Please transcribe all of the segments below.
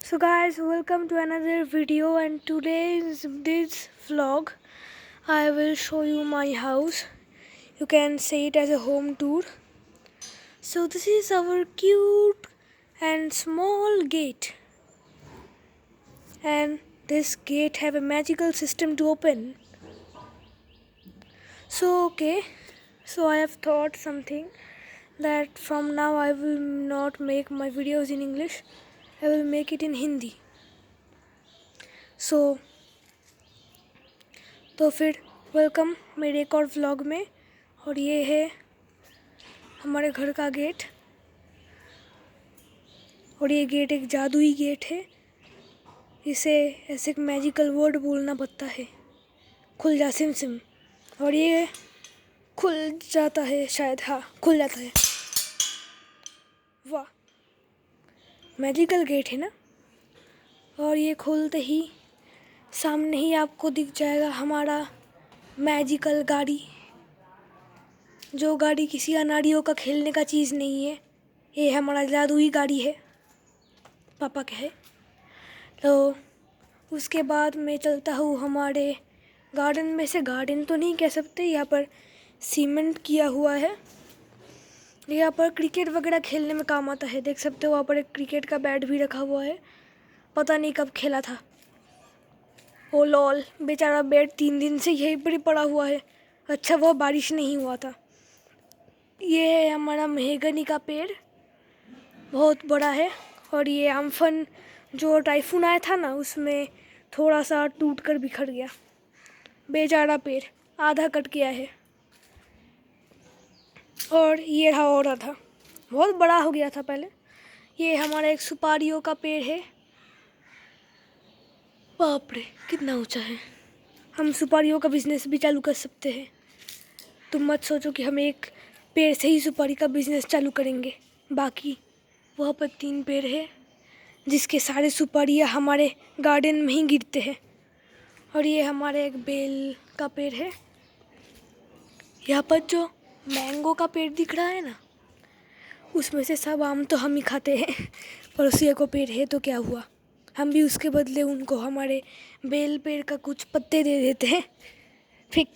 So guys, welcome to another video, and today in this vlog I will show you my house. You can say it as a home tour. So this is our cute and small gate, and this gate have a magical system to open. So I have thought something that from now I will not make my videos in English, I will make it in Hindi. तो फिर welcome मेरे एक और vlog में। और ये है हमारे घर का गेट, और ये गेट एक जादुई गेट है। इसे ऐसे एक मैजिकल वर्ड बोलना पड़ता है, खुल जा सिम सिम, और ये खुल जाता है शायद। हाँ, खुल जाता है। वाह, मैजिकल गेट है ना। और ये खोलते ही सामने ही आपको दिख जाएगा हमारा मैजिकल गाड़ी, जो गाड़ी किसी अनाड़ियों का खेलने का चीज़ नहीं है। ये हमारा जादुई गाड़ी है, पापा का है। तो उसके बाद मैं चलता हूँ हमारे गार्डन में से। गार्डन तो नहीं कह सकते, यहाँ पर सीमेंट किया हुआ है। यहाँ पर क्रिकेट वगैरह खेलने में काम आता है। देख सकते हो वहाँ पर एक क्रिकेट का बैट भी रखा हुआ है, पता नहीं कब खेला था। ओ लॉल, बेचारा बैट 3 दिन से यहीं पर ही पड़ा हुआ है। अच्छा वो बारिश नहीं हुआ था। ये है हमारा मेहगनी का पेड़, बहुत बड़ा है। और ये अम्फन जो टाइफून आया था ना, उसमें थोड़ा सा टूट कर बिखर गया। बेचारा पेड़ आधा कट गया है। और ये रहा और आधा, बहुत बड़ा हो गया था पहले। ये हमारा एक सुपारियों का पेड़ है। बाप रे, कितना ऊंचा है। हम सुपारियों का बिजनेस भी चालू कर सकते हैं। तुम मत सोचो कि हम एक पेड़ से ही सुपारी का बिजनेस चालू करेंगे। बाकी वहाँ पर 3 पेड़ है, जिसके सारे सुपारियाँ हमारे गार्डन में ही गिरते हैं। और ये हमारे एक बेल का पेड़ है। यहाँ पर जो मैंगो का पेड़ दिख रहा है ना, उसमें से सब आम तो हम ही खाते हैं। पड़ोसियों को पेड़ है तो क्या हुआ, हम भी उसके बदले उनको हमारे बेल पेड़ का कुछ पत्ते दे देते हैं। फेंक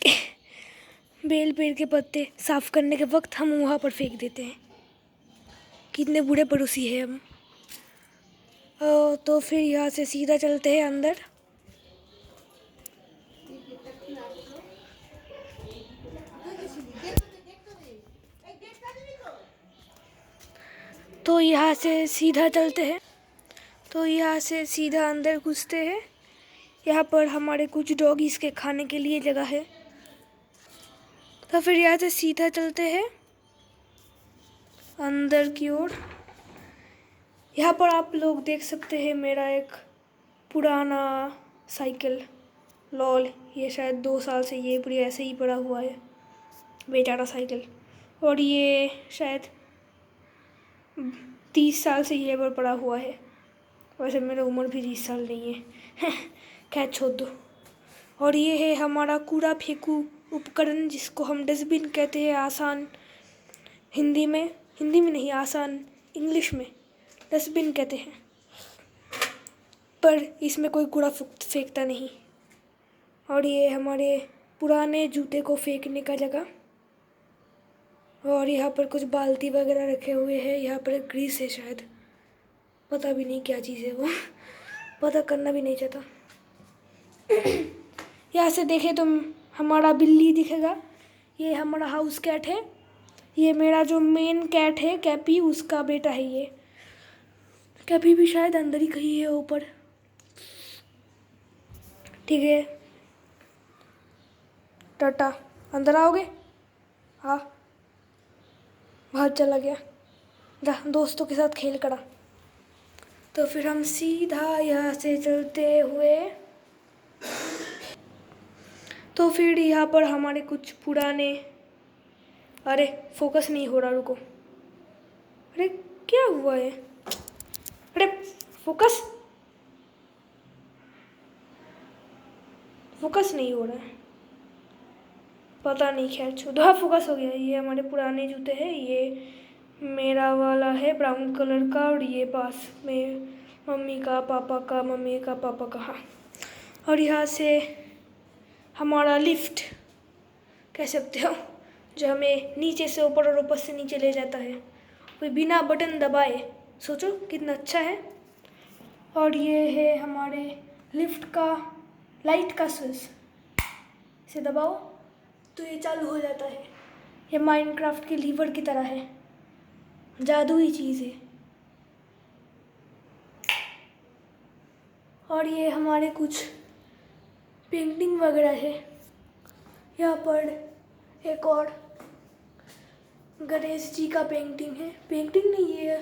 बेल पेड़ के पत्ते साफ़ करने के वक्त हम वहाँ पर फेंक देते हैं। कितने बुरे पड़ोसी हैं हम। तो फिर यहाँ से सीधा चलते हैं अंदर। तो यहाँ से सीधा चलते हैं, तो यहाँ से सीधा अंदर घुसते हैं। यहाँ पर हमारे कुछ डॉगीज़ के खाने के लिए जगह है। तो फिर यहाँ से सीधा चलते हैं अंदर की ओर। यहाँ पर आप लोग देख सकते हैं मेरा एक पुराना साइकिल। लॉल, ये शायद 2 साल से ये पूरी ऐसे ही पड़ा हुआ है, बेचारा साइकिल। और ये शायद 30 साल से ये पर पड़ा हुआ है। वैसे मेरी उम्र भी 30 साल नहीं है। खैर छोड़ दो। और ये है हमारा कूड़ा फेंकू उपकरण, जिसको हम डस्टबिन कहते हैं आसान हिंदी में नहीं, आसान इंग्लिश में डस्टबिन कहते हैं। पर इसमें कोई कूड़ा फेंकता नहीं। और ये हमारे पुराने जूते को फेंकने का जगह। और यहाँ पर कुछ बाल्टी वगैरह रखे हुए हैं। यहाँ पर एक ग्रीस है शायद, पता भी नहीं क्या चीज़ है वो। पता करना भी नहीं चाहता। यहाँ से देखें तो हमारा बिल्ली दिखेगा। ये हमारा हाउस कैट है। ये मेरा जो मेन कैट है कैपी, उसका बेटा है ये। कैपी भी शायद अंदर ही कहीं है ऊपर। ठीक है, टाटा। अंदर आओगे? हाँ, बाहर चला गया, जा दोस्तों के साथ खेल करा। तो फिर हम सीधा यहाँ से चलते हुए, तो फिर यहाँ पर हमारे कुछ पुराने, अरे फोकस नहीं हो रहा, रुको। अरे क्या हुआ है? अरे फोकस नहीं हो रहा है, पता नहीं। खैर छोड़ो। हाँ, फोकस हो गया। ये हमारे पुराने जूते हैं। ये मेरा वाला है ब्राउन कलर का, और ये पास में मम्मी का, पापा का, मम्मी का, पापा का, हाँ। और यहाँ से हमारा लिफ्ट कह सकते हो, जो हमें नीचे से ऊपर और ऊपर से नीचे ले जाता है, कोई बिना बटन दबाए। सोचो कितना अच्छा है। और ये है हमारे लिफ्ट का लाइट का स्विच, इसे दबाओ तो ये चालू हो जाता है। ये माइनक्राफ्ट के लीवर की तरह है, जादुई चीज़ है। और ये हमारे कुछ पेंटिंग वगैरह है। यहाँ पर एक और गणेश जी का पेंटिंग है, पेंटिंग नहीं, ये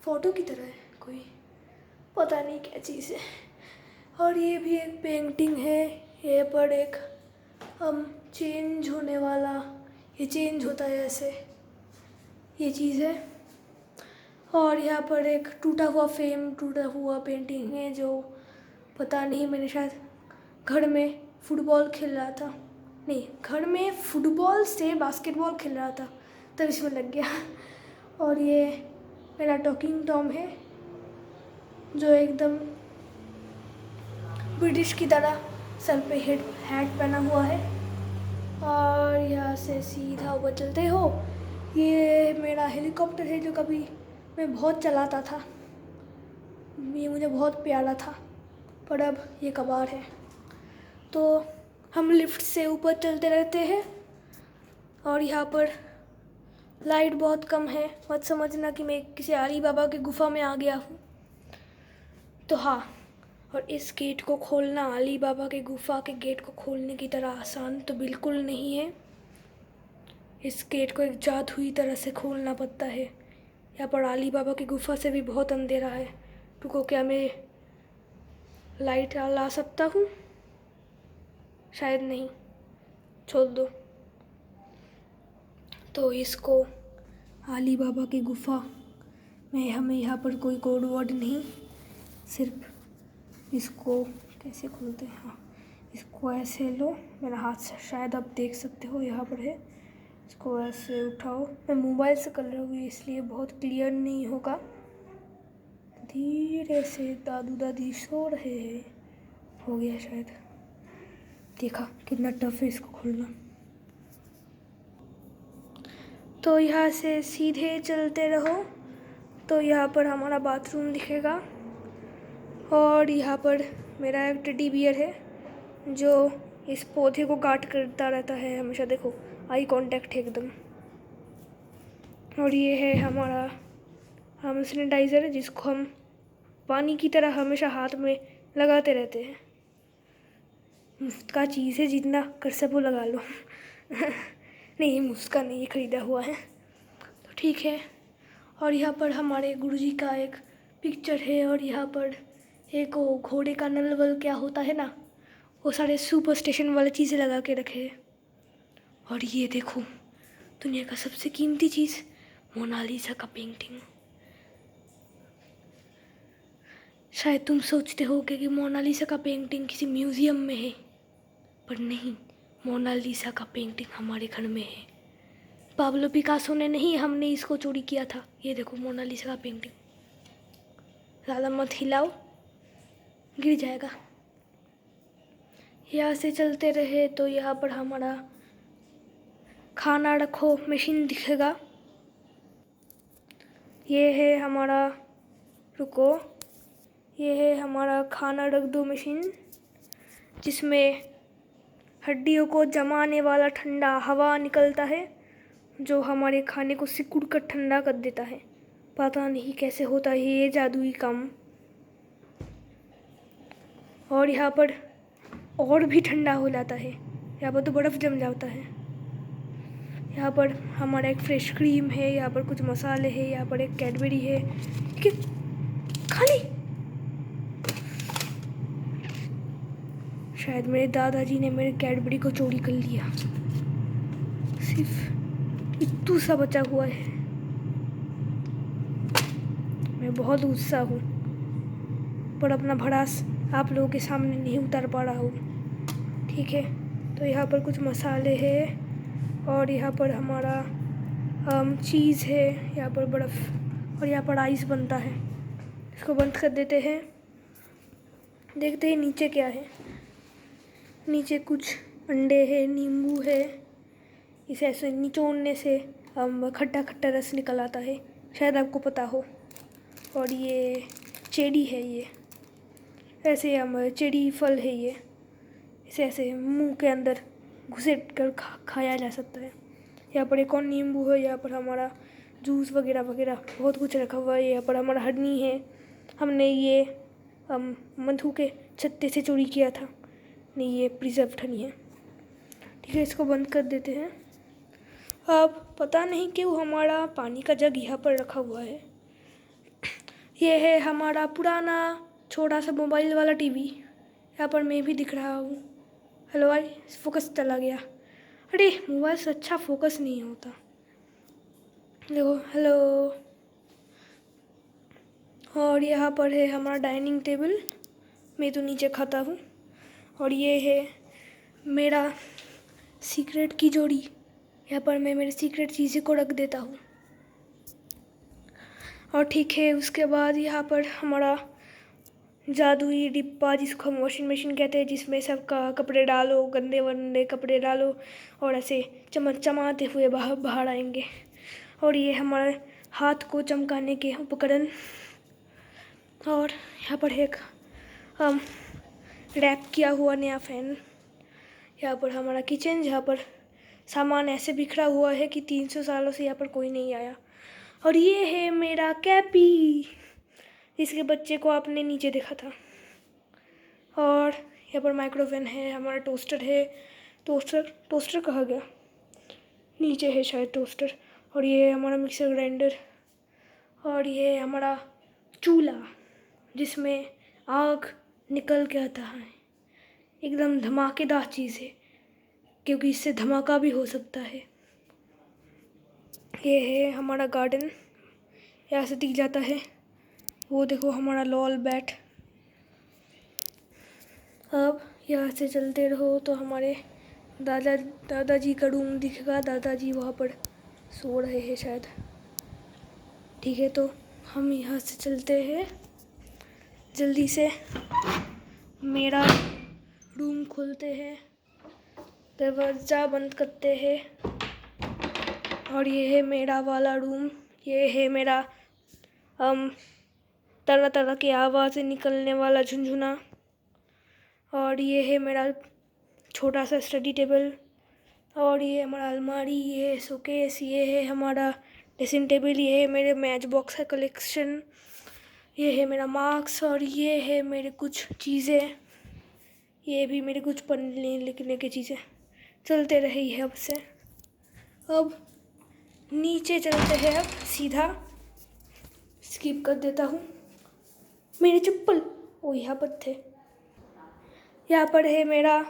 फ़ोटो की तरह है, कोई पता नहीं क्या चीज़ है। और ये भी एक पेंटिंग है। ये पर एक चेंज होने वाला, ये चेंज होता है ऐसे, ये चीज़ है। और यहाँ पर एक टूटा हुआ फ्रेम, टूटा हुआ पेंटिंग है, जो पता नहीं, मैंने शायद घर में फुटबॉल खेल रहा था, नहीं, घर में फुटबॉल से बास्केटबॉल खेल रहा था तब इसमें लग गया। और ये मेरा टॉकिंग टॉम है, जो एकदम ब्रिटिश की तरह सर पे हैट पहना हुआ है। और यहाँ से सीधा ऊपर चलते हो, ये मेरा हेलीकॉप्टर है, जो कभी मैं बहुत चलाता था, ये मुझे बहुत प्यारा था, पर अब ये कबाड़ है। तो हम लिफ्ट से ऊपर चलते रहते हैं। और यहाँ पर लाइट बहुत कम है, मत समझना कि मैं किसी अली बाबा की गुफा में आ गया हूँ। तो हाँ, और इस गेट को खोलना अली बाबा के गुफा के गेट को खोलने की तरह आसान तो बिल्कुल नहीं है। इस गेट को एक जादुई तरह से खोलना पड़ता है। यहाँ पर अली बाबा की गुफा से भी बहुत अंधेरा है। रुको, क्या मैं लाइट ला सकता हूँ? शायद नहीं, छोड़ दो। तो इसको अली बाबा की गुफा में हमें यहाँ पर कोई कोड वर्ड नहीं, सिर्फ इसको कैसे खोलते हैं, हाँ, इसको ऐसे लो, मेरा हाथ से शायद आप देख सकते हो, यहाँ पर है, इसको ऐसे उठाओ। मैं मोबाइल से कर रही हूँ इसलिए बहुत क्लियर नहीं होगा। धीरे से दादू दादी सो रहे हैं, हो गया शायद। देखा कितना टफ है इसको खोलना। तो यहाँ से सीधे चलते रहो तो यहाँ पर हमारा बाथरूम दिखेगा। और यहाँ पर मेरा एक टेडी बियर है, जो इस पौधे को गार्ड करता रहता है हमेशा। देखो, आई कांटेक्ट है एकदम। और ये है हमारा हम सैनिटाइज़र है, जिसको हम पानी की तरह हमेशा हाथ में लगाते रहते हैं। मुफ्त का चीज़ है, जितना कर सको लगा लो। नहीं, मुफ्त का नहीं, ये ख़रीदा हुआ है, तो ठीक है। और यहाँ पर हमारे गुरुजी का एक पिक्चर है। और यहाँ पर एक वो घोड़े का नल वल क्या होता है ना, वो सारे सुपर स्टेशन वाली चीज़ें लगा के रखे हैं। और ये देखो, दुनिया का सबसे कीमती चीज़, मोनालिसा का पेंटिंग। शायद तुम सोचते होगे कि मोनालिसा का पेंटिंग किसी म्यूज़ियम में है, पर नहीं, मोनालिसा का पेंटिंग हमारे घर में है। पाब्लो पिकासो ने नहीं, हमने इसको चोरी किया था। ये देखो मोनालिसा का पेंटिंग। ज़्यादा मत हिलाओ, गिर जाएगा। यहाँ से चलते रहे तो यहाँ पर हमारा खाना रखो मशीन दिखेगा। ये है हमारा, रुको, ये है हमारा खाना रख दो मशीन, जिसमें हड्डियों को जमाने वाला ठंडा हवा निकलता है, जो हमारे खाने को सिकुड़ कर ठंडा कर देता है। पता नहीं कैसे होता है ये जादुई काम। और यहाँ पर और भी ठंडा हो जाता है, यहाँ पर तो बर्फ़ जम जाता है। यहाँ पर हमारा एक फ्रेश क्रीम है, यहाँ पर कुछ मसाले हैं, यहाँ पर एक कैडबरी है, कि खाली। शायद मेरे दादाजी ने मेरे कैडबरी को चोरी कर लिया। सिर्फ इतना सा बचा हुआ है। मैं बहुत उत्साह हूँ, पर अपना भड़ास आप लोगों के सामने नहीं उतार पा रहा हूँ, ठीक है। तो यहाँ पर कुछ मसाले हैं, और यहाँ पर हमारा चीज़ है, यहाँ पर बर्फ़, और यहाँ पर आइस बनता है। इसको बंद कर देते हैं। देखते हैं नीचे क्या है। नीचे कुछ अंडे है, नींबू है। इसे ऐसे निचोड़ने से खट्टा खट्टा रस निकल आता है, शायद आपको पता हो। और ये चेरी है, ये ऐसे चेरी फल है ये। इसे ऐसे मुंह के अंदर घुसेट कर खाया जा सकता है। यहाँ पर एक और नींबू है। यहाँ पर हमारा जूस वगैरह वगैरह बहुत कुछ रखा हुआ है। यहाँ पर हमारा हनी है। हमने ये मधु के छत्ते से चोरी किया था। नहीं, ये प्रिजर्व्ड हनी है। ठीक है, इसको बंद कर देते हैं। अब पता नहीं क्यों हमारा पानी का जग यहाँ पर रखा हुआ है। ये है हमारा पुराना छोटा सा मोबाइल वाला टीवी। यहाँ पर मैं भी दिख रहा हूँ। हेलो भाई, फोकस चला गया। अरे मोबाइल से अच्छा फोकस नहीं होता। देखो, हेलो। और यहाँ पर है हमारा डाइनिंग टेबल। मैं तो नीचे खाता हूँ। और ये है मेरा सीक्रेट की जोड़ी। यहाँ पर मैं मेरे सीक्रेट चीज़ें को रख देता हूँ। और ठीक है, उसके बाद यहाँ पर हमारा जादुई डिब्बा, जिसको हम वॉशिंग मशीन कहते हैं, जिसमें सब का कपड़े डालो, गंदे वंदे कपड़े डालो और ऐसे चमचमाते हुए बाहर आएंगे। और ये हमारे हाथ को चमकाने के उपकरण। और यहाँ पर एक रैप किया हुआ नया फैन। यहाँ पर हमारा किचन, जहाँ पर सामान ऐसे बिखरा हुआ है कि 300 सालों से यहाँ पर कोई नहीं आया। और ये है मेरा कैपी, जिसके बच्चे को आपने नीचे देखा था। और यहाँ पर माइक्रोवेव है, हमारा टोस्टर है। टोस्टर कहाँ गया? नीचे है शायद टोस्टर। और ये है हमारा मिक्सर ग्राइंडर। और ये है हमारा चूल्हा, जिसमें आग निकल के आता है। एकदम धमाकेदार चीज़ है, क्योंकि इससे धमाका भी हो सकता है। ये है हमारा गार्डन, यहाँ से दिख जाता है। वो देखो हमारा लॉल बैट। अब यहाँ से चलते रहो तो हमारे दादाजी का रूम दिखेगा। दादाजी वहाँ पर सो रहे हैं शायद। ठीक है, तो हम यहाँ से चलते हैं जल्दी से। मेरा रूम खोलते हैं, दरवाज़ा बंद करते हैं। और ये है मेरा वाला रूम। ये है मेरा तरह तरह की आवाज़ें निकलने वाला झुनझुना। और ये है मेरा छोटा सा स्टडी टेबल। और ये हमारा अलमारी, ये है शोकेस, ये है हमारा ड्रेसिंग टेबल, ये है मेरे मैच बॉक्स का कलेक्शन, ये है मेरा मार्क्स। और ये है मेरे कुछ चीज़ें, ये भी मेरे कुछ पढ़ने लिखने की चीज़ें। चलते रही है अब से। अब नीचे चलते हैं, अब सीधा स्किप कर देता हूँ। मेरे चप्पल वो यहाँ पर थे। यहाँ पर है मेरा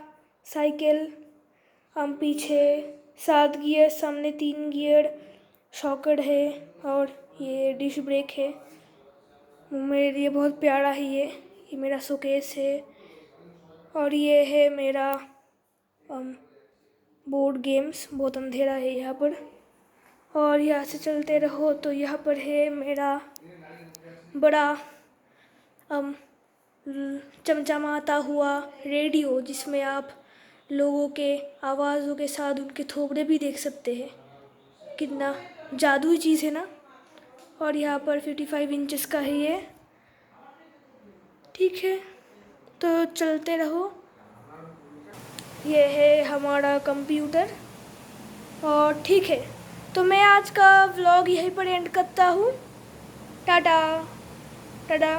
साइकिल। हम पीछे 7 गियर, सामने 3 गियर, शॉकर है और ये डिश ब्रेक है। मेरे लिए बहुत प्यारा है ये मेरा शोकेस है। और ये है मेरा बोर्ड गेम्स। बहुत अंधेरा है यहाँ पर। और यहाँ से चलते रहो तो यहाँ पर है मेरा बड़ा चमचमाता हुआ रेडियो, जिसमें आप लोगों के आवाज़ों के साथ उनके थोबड़े भी देख सकते हैं। कितना जादुई चीज़ है ना। और यहाँ पर 55 इंचेस का है ये। ठीक है, तो चलते रहो। ये है हमारा कंप्यूटर। और ठीक है, तो मैं आज का व्लॉग यहीं पर एंड करता हूँ। टाटा टाटा।